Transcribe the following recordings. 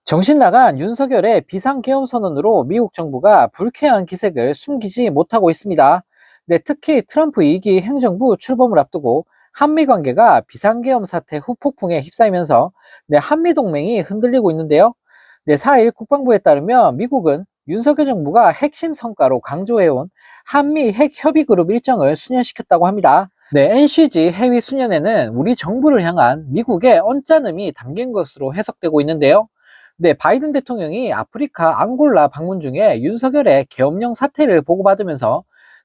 정신나간 윤석열의 비상계엄 선언으로 미국 정부가 불쾌한 기색을 숨기지 못하고 있습니다. 네, 특히 트럼프 2기 행정부 출범을 앞두고 한미 관계가 비상계엄 사태 후폭풍에 휩싸이면서 한미 동맹이 흔들리고 있는데요. 4일 국방부에 따르면 미국은 윤석열 정부가 핵심 성과로 강조해온 한미 핵협의그룹 일정을 수년시켰다고 합니다. NCG 해위 수년에는 우리 정부를 향한 미국의 언짢음이 담긴 것으로 해석되고 있는데요. 바이든 대통령이 아프리카 앙골라 방문 중에 윤석열의 계엄령 사태를 보고받으면서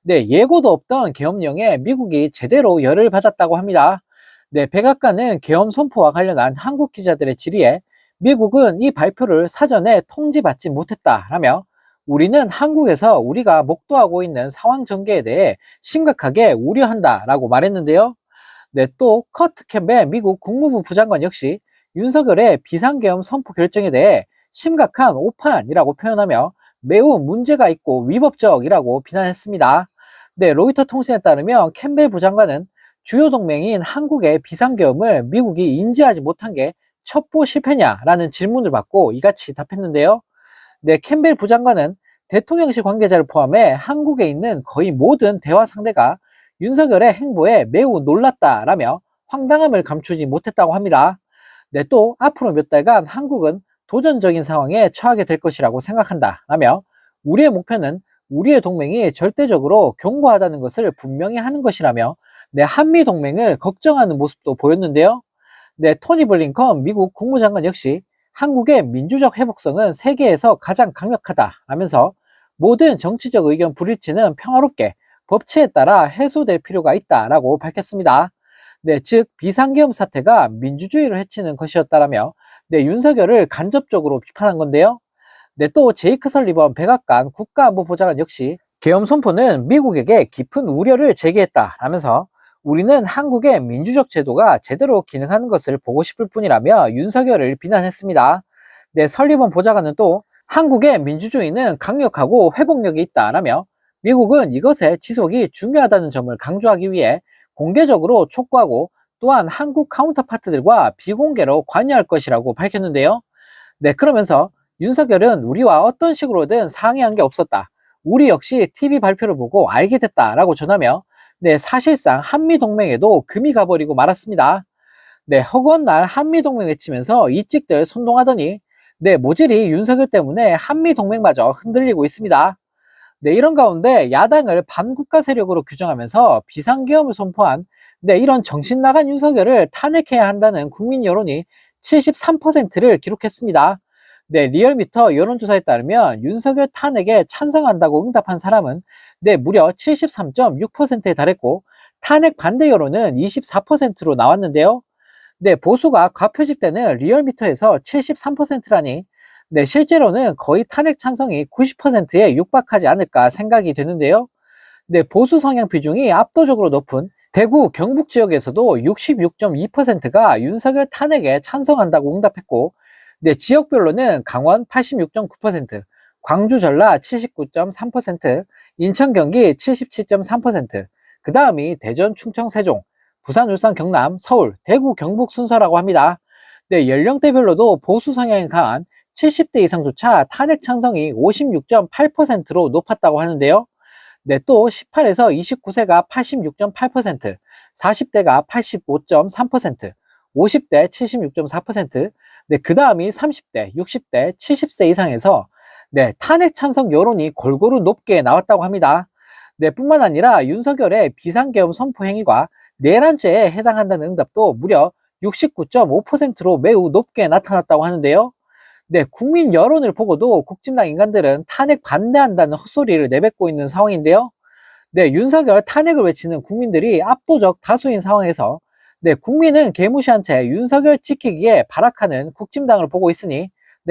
예고도 없던 계엄령에 미국이 제대로 열을 받았다고 합니다. 백악관은 계엄 선포와 관련한 한국 기자들의 질의에 미국은 이 발표를 사전에 통지받지 못했다라며 우리는 한국에서 우리가 목도하고 있는 상황 전개에 대해 심각하게 우려한다라고 말했는데요. 또 커트 캠벨 미국 국무부 부장관 역시 윤석열의 비상계엄 선포 결정에 대해 심각한 오판이라고 표현하며 매우 문제가 있고 위법적이라고 비난했습니다. 로이터 통신에 따르면 캠벨 부장관은 주요 동맹인 한국의 비상계엄을 미국이 인지하지 못한 게 첩보 실패냐라는 질문을 받고 이같이 답했는데요. 캠벨 부장관은 대통령실 관계자를 포함해 한국에 있는 거의 모든 대화 상대가 윤석열의 행보에 매우 놀랐다라며 황당함을 감추지 못했다고 합니다. 또 앞으로 몇 달간 한국은 도전적인 상황에 처하게 될 것이라고 생각한다라며 우리의 목표는 우리의 동맹이 절대적으로 견고하다는 것을 분명히 하는 것이라며 한미 동맹을 걱정하는 모습도 보였는데요. 토니 블링컨 미국 국무장관 역시 한국의 민주적 회복성은 세계에서 가장 강력하다라면서 모든 정치적 의견 불일치는 평화롭게 법치에 따라 해소될 필요가 있다라고 밝혔습니다. 즉 비상계엄 사태가 민주주의를 해치는 것이었다라며 윤석열을 간접적으로 비판한 건데요. 또 제이크 설리번 백악관 국가안보보좌관 역시 계엄 선포는 미국에게 깊은 우려를 제기했다라면서 우리는 한국의 민주적 제도가 제대로 기능하는 것을 보고 싶을 뿐이라며 윤석열을 비난했습니다. 설리번 보좌관은 또 한국의 민주주의는 강력하고 회복력이 있다라며 미국은 이것의 지속이 중요하다는 점을 강조하기 위해 공개적으로 촉구하고 또한 한국 카운터파트들과 비공개로 관여할 것이라고 밝혔는데요. 그러면서 윤석열은 우리와 어떤 식으로든 상의한 게 없었다. 우리 역시 TV 발표를 보고 알게 됐다라고 전하며 사실상 한미동맹에도 금이 가버리고 말았습니다. 허구한 날 한미동맹 외치면서 이찍들 선동하더니 모질이 윤석열 때문에 한미동맹마저 흔들리고 있습니다. 이런 가운데 야당을 반국가 세력으로 규정하면서 비상계엄을 선포한 이런 정신나간 윤석열을 탄핵해야 한다는 국민 여론이 73%를 기록했습니다. 리얼미터 여론조사에 따르면 윤석열 탄핵에 찬성한다고 응답한 사람은 무려 73.6%에 달했고 탄핵 반대 여론은 24%로 나왔는데요. 보수가 과표집되는 리얼미터에서 73%라니 실제로는 거의 탄핵 찬성이 90%에 육박하지 않을까 생각이 되는데요. 보수 성향 비중이 압도적으로 높은 대구, 경북 지역에서도 66.2%가 윤석열 탄핵에 찬성한다고 응답했고 지역별로는 강원 86.9%, 광주, 전라 79.3%, 인천, 경기 77.3%, 그 다음이 대전, 충청, 세종, 부산, 울산, 경남, 서울, 대구, 경북 순서라고 합니다. 연령대별로도 보수 성향이 강한 70대 이상조차 탄핵 찬성이 56.8%로 높았다고 하는데요. 또 18에서 29세가 86.8%, 40대가 85.3%, 50대 76.4%, 그 다음이 30대, 60대, 70세 이상에서 탄핵 찬성 여론이 골고루 높게 나왔다고 합니다. 뿐만 아니라 윤석열의 비상계엄 선포 행위가 내란죄에 해당한다는 응답도 무려 69.5%로 매우 높게 나타났다고 하는데요. 국민 여론을 보고도 국진당 인간들은 탄핵 반대한다는 헛소리를 내뱉고 있는 상황인데요. 윤석열 탄핵을 외치는 국민들이 압도적 다수인 상황에서 국민은 개무시한 채 윤석열 지키기에 발악하는 국진당을 보고 있으니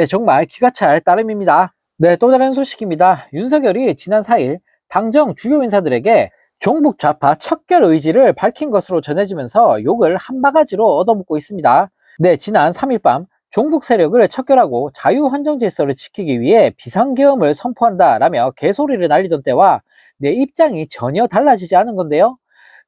정말 기가 찰 따름입니다. 또 다른 소식입니다. 윤석열이 지난 4일 당정 주요 인사들에게 종북 좌파 척결 의지를 밝힌 것으로 전해지면서 욕을 한 바가지로 얻어먹고 있습니다. 지난 3일 밤 종북 세력을 척결하고 자유헌정 질서를 지키기 위해 비상계엄을 선포한다라며 개소리를 날리던 때와 입장이 전혀 달라지지 않은 건데요.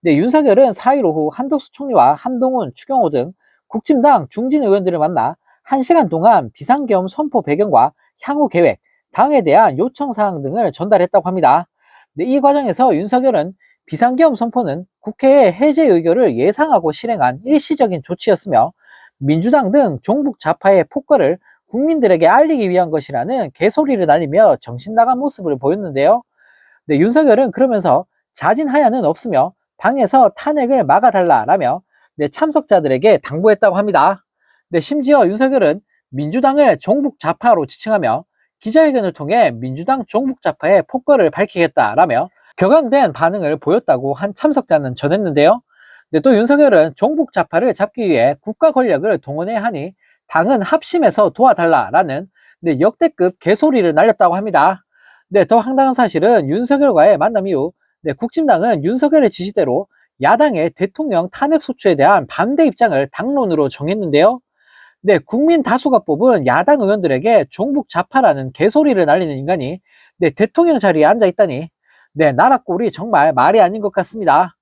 윤석열은 4일 오후 한덕수 총리와 한동훈, 추경호 등 국진당 중진 의원들을 만나 1시간 동안 비상계엄 선포 배경과 향후 계획, 당에 대한 요청 사항 등을 전달했다고 합니다. 네, 이 과정에서 윤석열은 비상계엄 선포는 국회의 해제 의결을 예상하고 실행한 일시적인 조치였으며 민주당 등 종북 좌파의 폭거를 국민들에게 알리기 위한 것이라는 개소리를 날리며 정신 나간 모습을 보였는데요. 네, 윤석열은 그러면서 자진하야는 없으며 당에서 탄핵을 막아달라라며 네, 참석자들에게 당부했다고 합니다. 네, 심지어 윤석열은 민주당을 종북 좌파로 지칭하며 기자회견을 통해 민주당 종북 좌파의 폭거를 밝히겠다라며 격앙된 반응을 보였다고 한 참석자는 전했는데요. 네, 또 윤석열은 종북 좌파를 잡기 위해 국가 권력을 동원해야 하니 당은 합심해서 도와달라라는 네, 역대급 개소리를 날렸다고 합니다. 네, 더 황당한 사실은 윤석열과의 만남 이후 네, 국진당은 윤석열의 지시대로 야당의 대통령 탄핵 소추에 대한 반대 입장을 당론으로 정했는데요. 네, 국민 다수가 뽑은 야당 의원들에게 종북 좌파라는 개소리를 날리는 인간이 네, 대통령 자리에 앉아 있다니 네, 나라 꼴이 정말 말이 아닌 것 같습니다.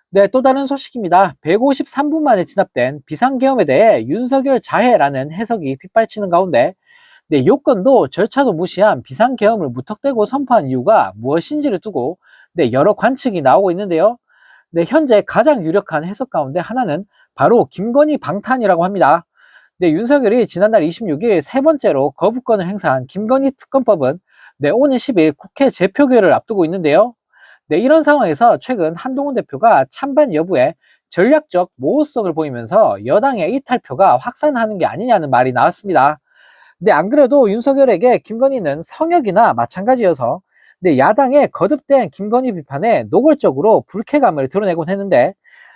네, 또 다른 소식입니다. 153분 만에 진압된 비상계엄에 대해 윤석열 자해라는 해석이 빗발치는 가운데 네, 요건도 절차도 무시한 비상계엄을 무턱대고 선포한 이유가 무엇인지를 두고 네, 여러 관측이 나오고 있는데요. 네, 현재 가장 유력한 해석 가운데 하나는 바로 김건희 방탄이라고 합니다. 네, 윤석열이 지난달 26일 세 번째로 거부권을 행사한 김건희 특검법은 네, 오는 10일 국회 재표결을 앞두고 있는데요. 네, 이런 상황에서 최근 한동훈 대표가 찬반 여부에 전략적 모호성을 보이면서 여당의 이탈표가 확산하는 게 아니냐는 말이 나왔습니다. 네, 안 그래도 윤석열에게 김건희는 성역이나 마찬가지여서 네, 야당의 거듭된 김건희 비판에 노골적으로 불쾌감을 드러내곤 했는데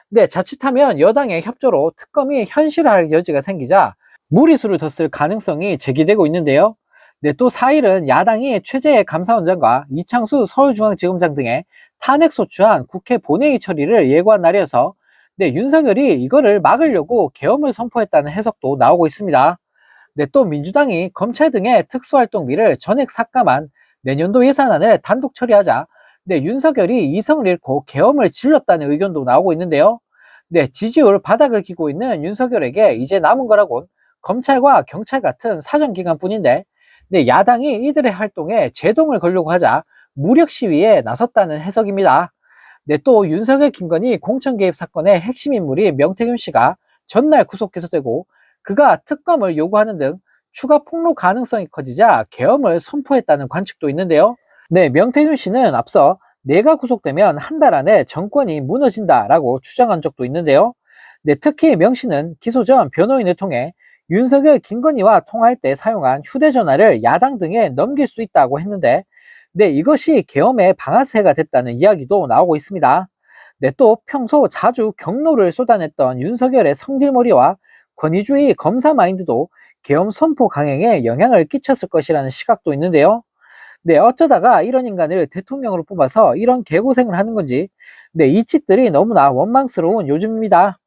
네, 자칫하면 여당의 협조로 특검이 현실화할 여지가 생기자 무리수를 뒀을 가능성이 제기되고 있는데요. 네, 또 4일은 야당이 최재해 감사원장과 이창수 서울중앙지검장 등의 탄핵소추안 국회 본회의 처리를 예고한 날이어서 네, 윤석열이 이거를 막으려고 계엄을 선포했다는 해석도 나오고 있습니다. 네, 또 민주당이 검찰 등의 특수활동비를 전액 삭감한 내년도 예산안을 단독 처리하자 네, 윤석열이 이성을 잃고 계엄을 질렀다는 의견도 나오고 있는데요. 네, 지지율 바닥을 기고 있는 윤석열에게 이제 남은 거라곤 검찰과 경찰 같은 사정기관뿐인데 네, 야당이 이들의 활동에 제동을 걸려고 하자 무력 시위에 나섰다는 해석입니다. 네, 또 윤석열 김건희 공천 개입 사건의 핵심 인물이 명태균 씨가 전날 구속 기소되고 그가 특검을 요구하는 등 추가 폭로 가능성이 커지자 계엄을 선포했다는 관측도 있는데요. 네, 명태균 씨는 앞서 내가 구속되면 한 달 안에 정권이 무너진다라고 주장한 적도 있는데요. 네, 특히 명 씨는 기소 전 변호인을 통해 윤석열 김건희와 통화할 때 사용한 휴대전화를 야당 등에 넘길 수 있다고 했는데 네, 이것이 계엄의 방아쇠가 됐다는 이야기도 나오고 있습니다. 네, 또 평소 자주 경로를 쏟아냈던 윤석열의 성질머리와 권위주의 검사 마인드도 계엄 선포 강행에 영향을 끼쳤을 것이라는 시각도 있는데요. 네, 어쩌다가 이런 인간을 대통령으로 뽑아서 이런 개고생을 하는 건지, 네, 이 측들이 너무나 원망스러운 요즘입니다.